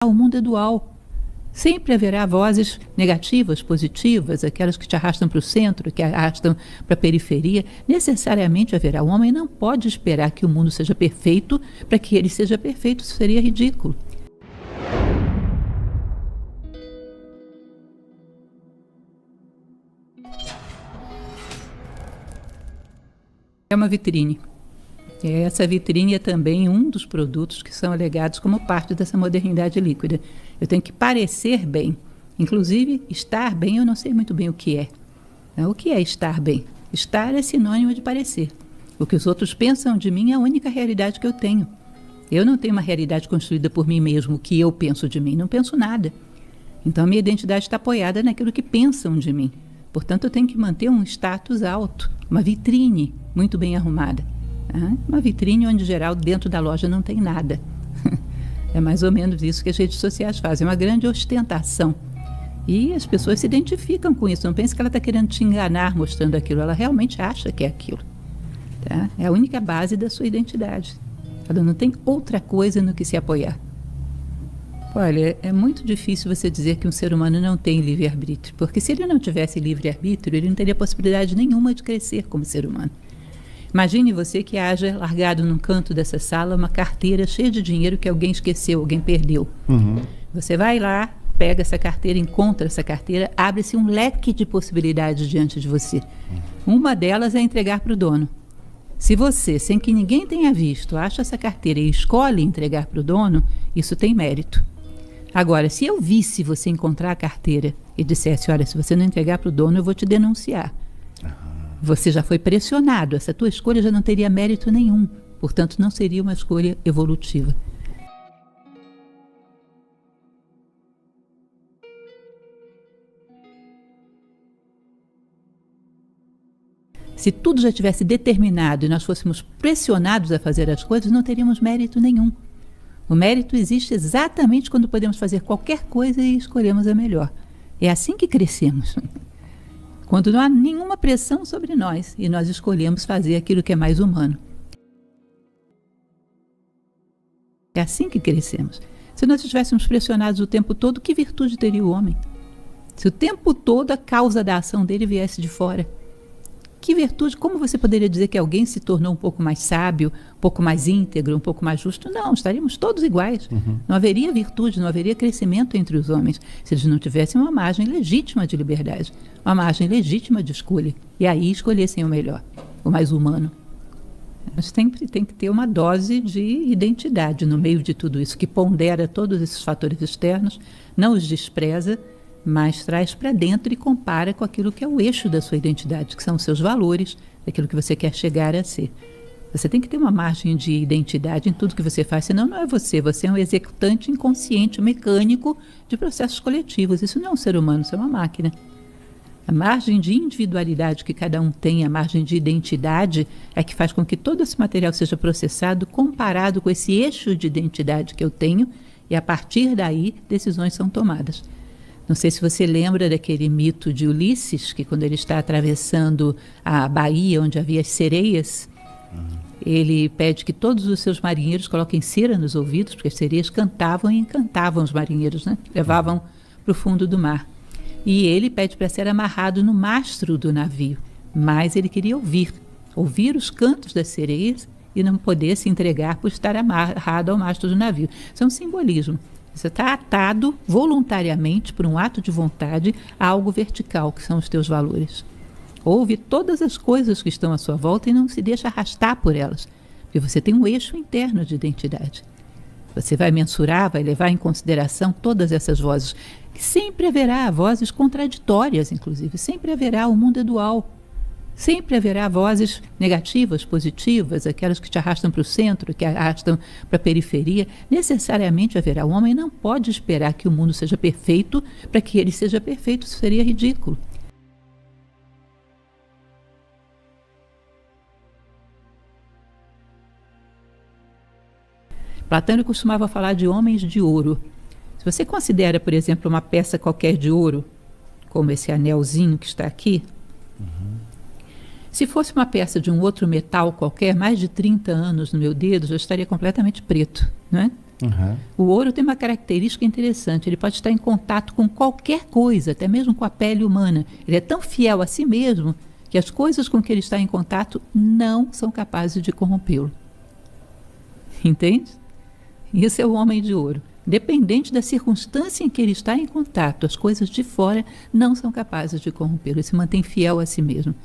O mundo é dual. Sempre haverá vozes negativas, positivas, aquelas que te arrastam para o centro, que arrastam para a periferia. Necessariamente haverá. O homem não pode esperar que o mundo seja perfeito para que ele seja perfeito. Isso seria ridículo. É uma vitrine. Essa vitrine é também um dos produtos que são alegados como parte dessa modernidade líquida. Eu tenho que parecer bem. Inclusive, estar bem, eu não sei muito bem o que é. O que é estar bem? Estar é sinônimo de parecer. O que os outros pensam de mim é a única realidade que eu tenho. Eu não tenho uma realidade construída por mim mesmo, o que eu penso de mim. Não penso nada. Então, a minha identidade está apoiada naquilo que pensam de mim. Portanto, eu tenho que manter um status alto, uma vitrine muito bem arrumada. Uma vitrine onde, em geral, dentro da loja não tem nada. É mais ou menos isso que as redes sociais fazem, uma grande ostentação. E as pessoas se identificam com isso. Não pense que ela está querendo te enganar mostrando aquilo. Ela realmente acha que é aquilo. Tá? É a única base da sua identidade. Ela não tem outra coisa no que se apoiar. Olha, é muito difícil você dizer que um ser humano não tem livre-arbítrio. Porque se ele não tivesse livre-arbítrio, ele não teria possibilidade nenhuma de crescer como ser humano. Imagine você que haja largado num canto dessa sala uma carteira cheia de dinheiro que alguém esqueceu, alguém perdeu. Você vai lá, pega essa carteira, encontra essa carteira, abre-se um leque de possibilidades diante de você. Uma delas é entregar para o dono. Se você, sem que ninguém tenha visto, acha essa carteira e escolhe entregar para o dono, isso tem mérito. Agora, se eu visse você encontrar a carteira e dissesse, olha, se você não entregar para o dono, eu vou te denunciar. Você já foi pressionado, essa tua escolha já não teria mérito nenhum, portanto não seria uma escolha evolutiva. Se tudo já tivesse determinado e nós fôssemos pressionados a fazer as coisas, não teríamos mérito nenhum. O mérito existe exatamente quando podemos fazer qualquer coisa e escolhemos a melhor. É assim que crescemos. Quando não há nenhuma pressão sobre nós e nós escolhemos fazer aquilo que é mais humano. É assim que crescemos. Se nós estivéssemos pressionados o tempo todo, que virtude teria o homem? Se o tempo todo a causa da ação dele viesse de fora. Que virtude? Como você poderia dizer que alguém se tornou um pouco mais sábio, um pouco mais íntegro, um pouco mais justo? Não, estaríamos todos iguais. Não haveria virtude, não haveria crescimento entre os homens se eles não tivessem uma margem legítima de liberdade, uma margem legítima de escolha. E aí escolhessem o melhor, o mais humano. Mas sempre tem que ter uma dose de identidade no meio de tudo isso, que pondera todos esses fatores externos, não os despreza, mas traz para dentro e compara com aquilo que é o eixo da sua identidade, que são os seus valores, aquilo que você quer chegar a ser. Você tem que ter uma margem de identidade em tudo que você faz, senão não é você. Você é um executante inconsciente, um mecânico de processos coletivos. Isso não é um ser humano, isso é uma máquina. A margem de individualidade que cada um tem, a margem de identidade, é que faz com que todo esse material seja processado, comparado com esse eixo de identidade que eu tenho, e a partir daí decisões são tomadas. Não sei se você lembra daquele mito de Ulisses, que quando ele está atravessando a baía onde havia as sereias, ele pede que todos os seus marinheiros coloquem cera nos ouvidos, porque as sereias cantavam e encantavam os marinheiros, né? Levavam para o fundo do mar. E ele pede para ser amarrado no mastro do navio, mas ele queria ouvir os cantos das sereias e não poder se entregar por estar amarrado ao mastro do navio. Isso é um simbolismo. Você está atado voluntariamente, por um ato de vontade, a algo vertical, que são os teus valores. Ouve todas as coisas que estão à sua volta e não se deixa arrastar por elas, porque você tem um eixo interno de identidade. Você vai mensurar, vai levar em consideração todas essas vozes. Sempre haverá vozes contraditórias, inclusive. Sempre haverá, o mundo é dual. Sempre haverá vozes negativas, positivas, aquelas que te arrastam para o centro, que arrastam para a periferia. Necessariamente haverá. O homem não pode esperar que o mundo seja perfeito para que ele seja perfeito. Isso seria ridículo. Platão costumava falar de homens de ouro. Se você considera, por exemplo, uma peça qualquer de ouro, como esse anelzinho que está aqui, se fosse uma peça de um outro metal qualquer, mais de 30 anos no meu dedo, já estaria completamente preto, não é? Uhum. O ouro tem uma característica interessante, ele pode estar em contato com qualquer coisa, até mesmo com a pele humana. Ele é tão fiel a si mesmo que as coisas com que ele está em contato não são capazes de corrompê-lo. Entende? Isso é o homem de ouro. Dependente da circunstância em que ele está em contato, as coisas de fora não são capazes de corrompê-lo. Ele se mantém fiel a si mesmo.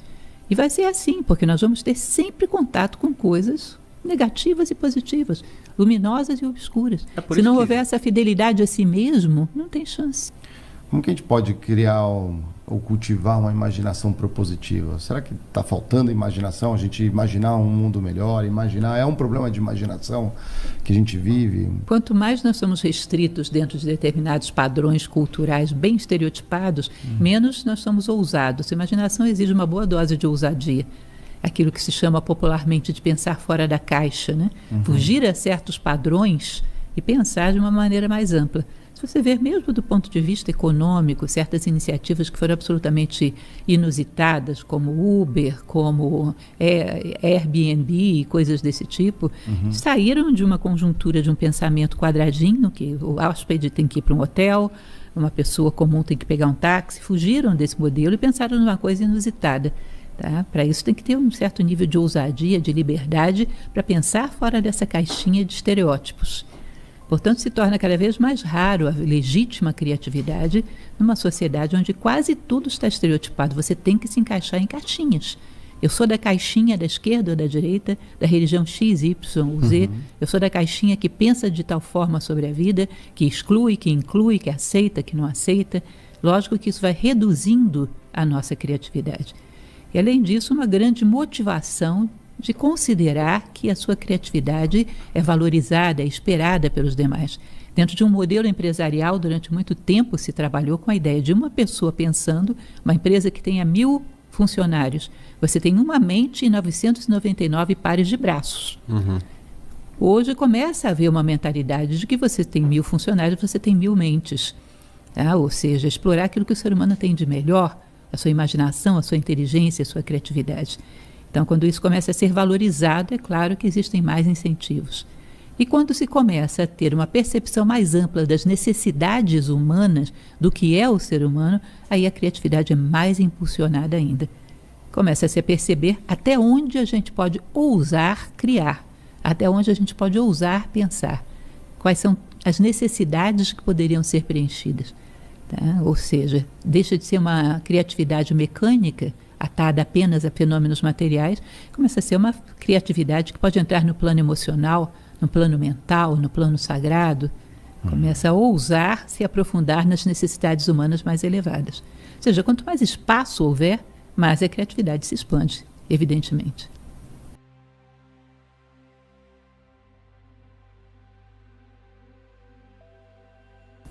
E vai ser assim, porque nós vamos ter sempre contato com coisas negativas e positivas, luminosas e obscuras. Se não houver essa fidelidade a si mesmo, não tem chance. Como que a gente pode criar ou cultivar uma imaginação propositiva? Será que está faltando imaginação? A gente imaginar um mundo melhor, é um problema de imaginação que a gente vive? Quanto mais nós somos restritos dentro de determinados padrões culturais bem estereotipados, menos nós somos ousados. A imaginação exige uma boa dose de ousadia. Aquilo que se chama popularmente de pensar fora da caixa, né? Fugir a certos padrões e pensar de uma maneira mais ampla. Se você ver, mesmo do ponto de vista econômico, certas iniciativas que foram absolutamente inusitadas, como Uber, como Airbnb e coisas desse tipo, saíram de uma conjuntura de um pensamento quadradinho, que o hóspede tem que ir para um hotel, uma pessoa comum tem que pegar um táxi, fugiram desse modelo e pensaram numa coisa inusitada. Tá? Para isso tem que ter um certo nível de ousadia, de liberdade, para pensar fora dessa caixinha de estereótipos. Portanto, se torna cada vez mais raro a legítima criatividade numa sociedade onde quase tudo está estereotipado. Você tem que se encaixar em caixinhas. Eu sou da caixinha da esquerda ou da direita, da religião X, Y ou Z. Eu sou da caixinha que pensa de tal forma sobre a vida, que exclui, que inclui, que aceita, que não aceita. Lógico que isso vai reduzindo a nossa criatividade. E, além disso, uma grande motivação de considerar que a sua criatividade é valorizada, é esperada pelos demais. Dentro de um modelo empresarial, durante muito tempo se trabalhou com a ideia de uma pessoa pensando, uma empresa que tenha 1.000 funcionários. Você tem uma mente e 999 pares de braços. Hoje começa a haver uma mentalidade de que você tem 1.000 funcionários, você tem 1.000 mentes. Tá? Ou seja, explorar aquilo que o ser humano tem de melhor, a sua imaginação, a sua inteligência, a sua criatividade. Então, quando isso começa a ser valorizado, é claro que existem mais incentivos. E quando se começa a ter uma percepção mais ampla das necessidades humanas, do que é o ser humano, aí a criatividade é mais impulsionada ainda. Começa a se perceber até onde a gente pode ousar criar, até onde a gente pode ousar pensar. Quais são as necessidades que poderiam ser preenchidas. Tá? Ou seja, deixa de ser uma criatividade mecânica, atada apenas a fenômenos materiais, começa a ser uma criatividade que pode entrar no plano emocional, no plano mental, no plano sagrado. Começa a ousar se aprofundar nas necessidades humanas mais elevadas. Ou seja, quanto mais espaço houver, mais a criatividade se expande, evidentemente.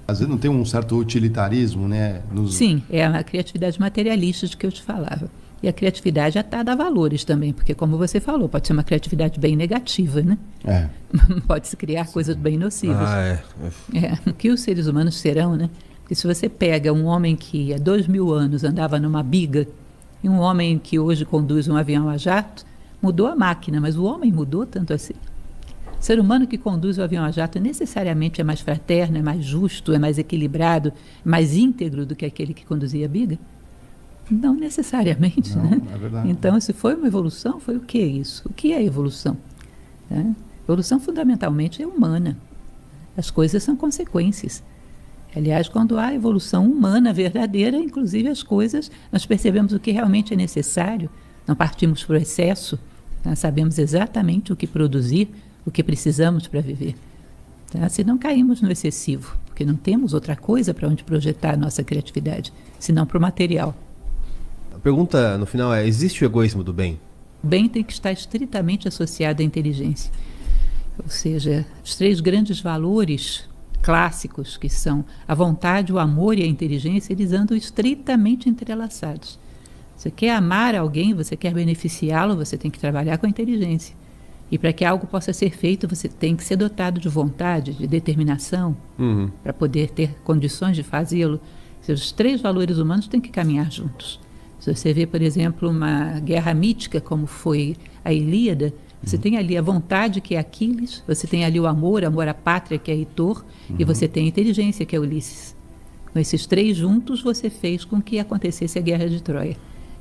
Às vezes não tem um certo utilitarismo, né? Sim, é a criatividade materialista de que eu te falava. E a criatividade atada a valores também, porque como você falou, pode ser uma criatividade bem negativa, né? Pode-se criar coisas bem nocivas. O que os seres humanos serão, né? Porque se você pega um homem que há 2.000 anos andava numa biga e um homem que hoje conduz um avião a jato, mudou a máquina, mas o homem mudou tanto assim. O ser humano que conduz o avião a jato necessariamente é mais fraterno, é mais justo, é mais equilibrado, mais íntegro do que aquele que conduzia a biga? Não necessariamente, não, né? É verdade. Então, se foi uma evolução, foi o que isso? O que é evolução? Evolução fundamentalmente é humana. As coisas são consequências. Aliás, quando há evolução humana verdadeira, inclusive as coisas, nós percebemos o que realmente é necessário, não partimos para o excesso, nós sabemos exatamente o que produzir, o que precisamos para viver. Tá? Se não caímos no excessivo, porque não temos outra coisa para onde projetar a nossa criatividade, senão para o material. A pergunta no final é: existe o egoísmo do bem? O bem tem que estar estritamente associado à inteligência. Ou seja, os 3 grandes valores clássicos, que são a vontade, o amor e a inteligência, eles andam estritamente entrelaçados. Você quer amar alguém, você quer beneficiá-lo, você tem que trabalhar com a inteligência. E para que algo possa ser feito, você tem que ser dotado de vontade, de determinação, para poder ter condições de fazê-lo. Os 3 valores humanos têm que caminhar juntos. Se você vê, por exemplo, uma guerra mítica, como foi a Ilíada, Você tem ali a vontade, que é Aquiles, você tem ali o amor à pátria, que é Heitor, e você tem a inteligência, que é Ulisses. Com esses três juntos, você fez com que acontecesse a Guerra de Troia.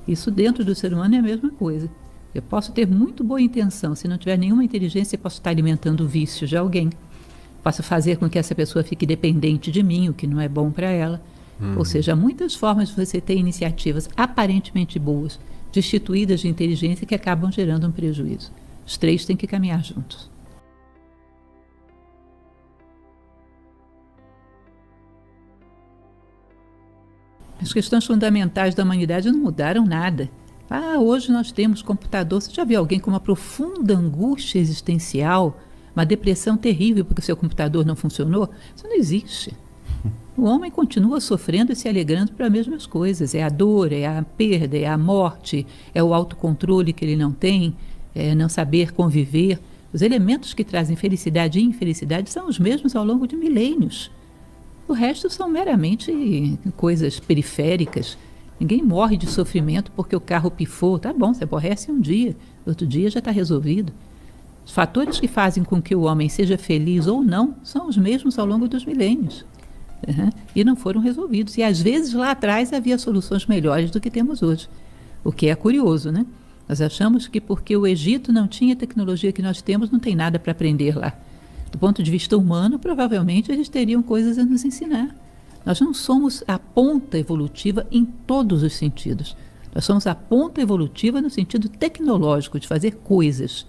Isso dentro do ser humano é a mesma coisa. Eu posso ter muito boa intenção, se não tiver nenhuma inteligência, eu posso estar alimentando o vício de alguém. Posso fazer com que essa pessoa fique dependente de mim, o que não é bom para ela. Ou seja, há muitas formas de você ter iniciativas aparentemente boas, destituídas de inteligência, que acabam gerando um prejuízo. Os três têm que caminhar juntos. As questões fundamentais da humanidade não mudaram nada. Hoje nós temos computador. Você já viu alguém com uma profunda angústia existencial, uma depressão terrível porque o seu computador não funcionou? Isso não existe. O homem continua sofrendo e se alegrando para as mesmas coisas. É a dor, é a perda, é a morte, é o autocontrole que ele não tem, é não saber conviver. Os elementos que trazem felicidade e infelicidade são os mesmos ao longo de milênios. O resto são meramente coisas periféricas. Ninguém morre de sofrimento porque o carro pifou. Tá bom, você aborrece um dia, outro dia já está resolvido. Os fatores que fazem com que o homem seja feliz ou não são os mesmos ao longo dos milênios. E não foram resolvidos. E às vezes lá atrás havia soluções melhores do que temos hoje. O que é curioso, né? Nós achamos que porque o Egito não tinha a tecnologia que nós temos, não tem nada para aprender lá. Do ponto de vista humano, provavelmente eles teriam coisas a nos ensinar. Nós não somos a ponta evolutiva em todos os sentidos. Nós somos a ponta evolutiva no sentido tecnológico, de fazer coisas,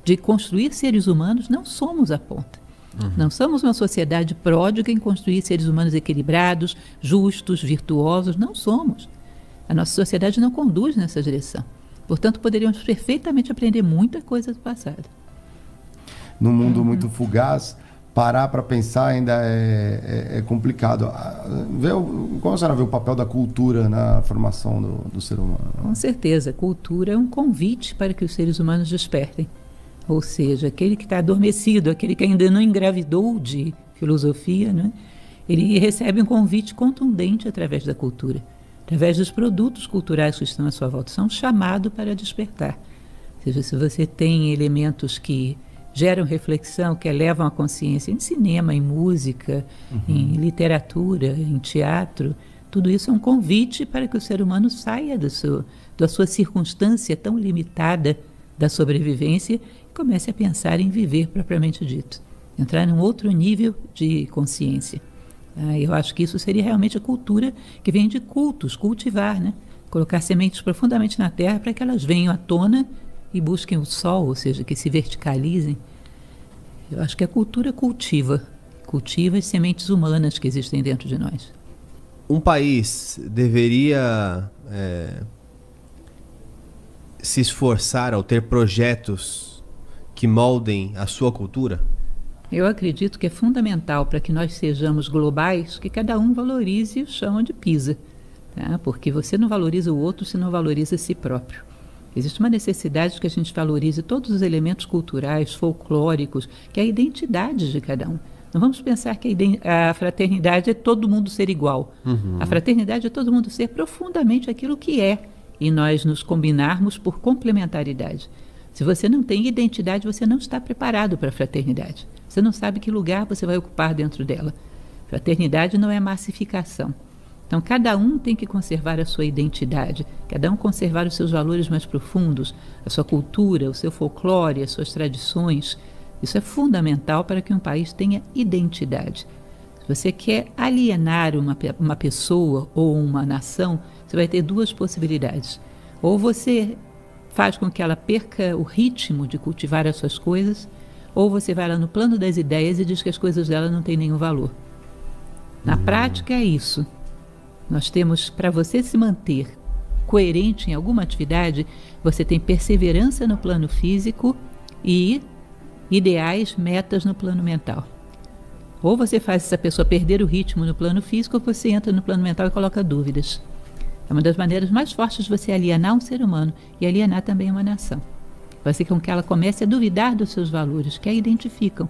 de construir seres humanos. Não somos a ponta. Não somos uma sociedade pródiga em construir seres humanos equilibrados, justos, virtuosos. Não somos. A nossa sociedade não conduz nessa direção. Portanto, poderíamos perfeitamente aprender muita coisa do passado. Num mundo muito fugaz, parar para pensar ainda é complicado. Como a senhora vê o papel da cultura na formação do ser humano? Com certeza, a cultura é um convite para que os seres humanos despertem. Ou seja, aquele que está adormecido, aquele que ainda não engravidou de filosofia, né? Ele recebe um convite contundente através da cultura, através dos produtos culturais que estão à sua volta. São um chamado para despertar. Ou seja, se você tem elementos que geram reflexão, que elevam a consciência em cinema, em música, em literatura, em teatro, tudo isso é um convite para que o ser humano saia da sua circunstância tão limitada da sobrevivência e comece a pensar em viver propriamente dito, entrar num outro nível de consciência. Eu acho que isso seria realmente a cultura que vem de cultos, cultivar, né? Colocar sementes profundamente na terra para que elas venham à tona e busquem o sol, ou seja, que se verticalizem. Eu acho que a cultura cultiva as sementes humanas que existem dentro de nós. Um país deveria se esforçar ao ter projetos que moldem a sua cultura? Eu acredito que é fundamental para que nós sejamos globais que cada um valorize o chão onde pisa, tá? Porque você não valoriza o outro se não valoriza si próprio. Existe uma necessidade de que a gente valorize todos os elementos culturais, folclóricos, que é a identidade de cada um. Não vamos pensar que a fraternidade é todo mundo ser igual. A fraternidade é todo mundo ser profundamente aquilo que é e nós nos combinarmos por complementaridade. Se você não tem identidade, você não está preparado para a fraternidade. Você não sabe que lugar você vai ocupar dentro dela. Fraternidade não é massificação. Então, cada um tem que conservar a sua identidade, cada um conservar os seus valores mais profundos, a sua cultura, o seu folclore, as suas tradições. Isso é fundamental para que um país tenha identidade. Se você quer alienar uma pessoa ou uma nação, você vai ter duas possibilidades. Ou você faz com que ela perca o ritmo de cultivar as suas coisas, ou você vai lá no plano das ideias e diz que as coisas dela não têm nenhum valor. Na prática é isso. Nós temos, para você se manter coerente em alguma atividade, você tem perseverança no plano físico e ideais, metas no plano mental. Ou você faz essa pessoa perder o ritmo no plano físico, ou você entra no plano mental e coloca dúvidas. É uma das maneiras mais fortes de você alienar um ser humano e alienar também uma nação. Vai ser com que ela comece a duvidar dos seus valores, que a identificam,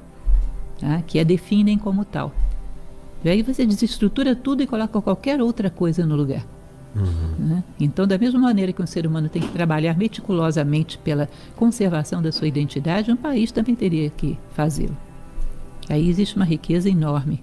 tá? Que a definem como tal. E aí você desestrutura tudo e coloca qualquer outra coisa no lugar. Né? Então, da mesma maneira que um ser humano tem que trabalhar meticulosamente pela conservação da sua identidade, um país também teria que fazê-lo. Aí existe uma riqueza enorme